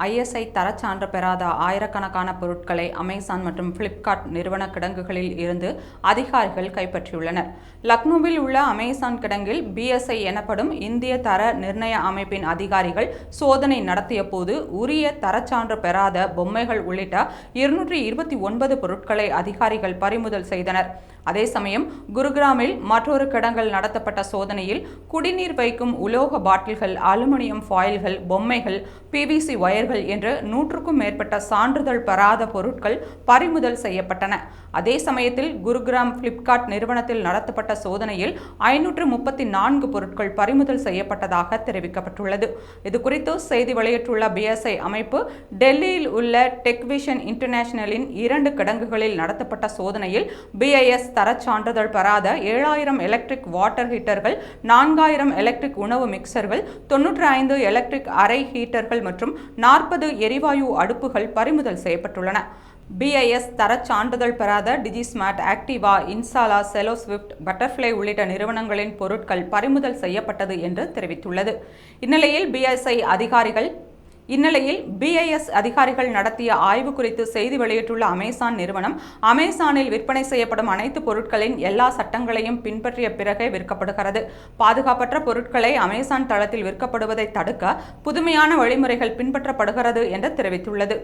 ISI தரச்சான்று பெறாத ஆயிரக்கணக்கான பொருட்களை அமேசான் மற்றும் பிளிப்கார்ட் நிறுவன கிடங்குகளில் இருந்து அதிகாரிகள் கைப்பற்றியுள்ளனர். லக்னோவில் உள்ள அமேசான் கிடங்கில் BSI எனப்படும் இந்திய தர நிர்ணய அமைப்பின் அதிகாரிகள் சோதனை நடத்திய போது உரிய தரச்சான்று பெறாத பொம்மைகள் உள்ளிட்ட 229 பொருட்களை அதிகாரிகள் பறிமுதல் செய்தனர். அதே சமயம் குருகிராமில் மற்றொரு கிடங்கில் நடத்தப்பட்ட சோதனையில் குடிநீர் வைக்கும் உலோக பாட்டில்கள், அலுமினியம் ஃபாயில்கள், பொம்மைகள், PVC வயர்கள் என்று 100க்கும் மேற்பட்ட சான்றிதழ் பெறாத பொருட்கள் பறிமுதல் செய்யப்பட்டன. அதே சமயத்தில் குருகிராம் பிளிப்கார்ட் நிறுவனத்தில் நடத்தப்பட்ட சோதனையில் 534 பொருட்கள் பறிமுதல் செய்யப்பட்டதாக தெரிவிக்கப்பட்டுள்ளது. இதுகுறித்து செய்தி வெளியிட்டுள்ள BSI அமைப்பு, டெல்லியில் உள்ள டெக்விஷன் இன்டர்நேஷனலின் 2 கிடங்குகளில் நடத்தப்பட்ட சோதனையில் BIS தரச்சான்றிதழ் பெறாத 7000 எலக்ட்ரிக் வாட்டர் ஹீட்டர்கள், 4000 எலக்ட்ரிக் உணவு மிக்சர்கள், 95 எலக்ட்ரிக் அறை ஹீட்டர்கள் மற்றும் 40 எரிவாயு அடுப்புகள் பறிமுதல் செய்யப்பட்டுள்ளன. BIS தரச்சான்றிதழ் பெறாத டிஜிஸ்மார்ட், ஆக்டிவா, இன்சாலா, செலோ ஸ்விஃப்ட், பட்டர்ஃப்ளை உள்ளிட்ட நிறுவனங்களின் பொருட்கள் பறிமுதல் செய்யப்பட்டது என்று தெரிவித்துள்ளது. இந்நிலையில் BIS அதிகாரிகள் நடத்திய ஆய்வு குறித்து செய்தி வெளியிட்டுள்ள அமேசான் நிறுவனம், அமேசானில் விற்பனை செய்யப்படும் அனைத்து பொருட்களின் எல்லா சட்டங்களையும் பின்பற்றிய பிறகே விற்கப்படுகிறது. பாதுகாப்பற்ற பொருட்களை அமேசான் தளத்தில் விற்கப்படுவதை தடுக்க புதுமையான வழிமுறைகள் பின்பற்றப்படுகிறது என்று தெரிவித்துள்ளது.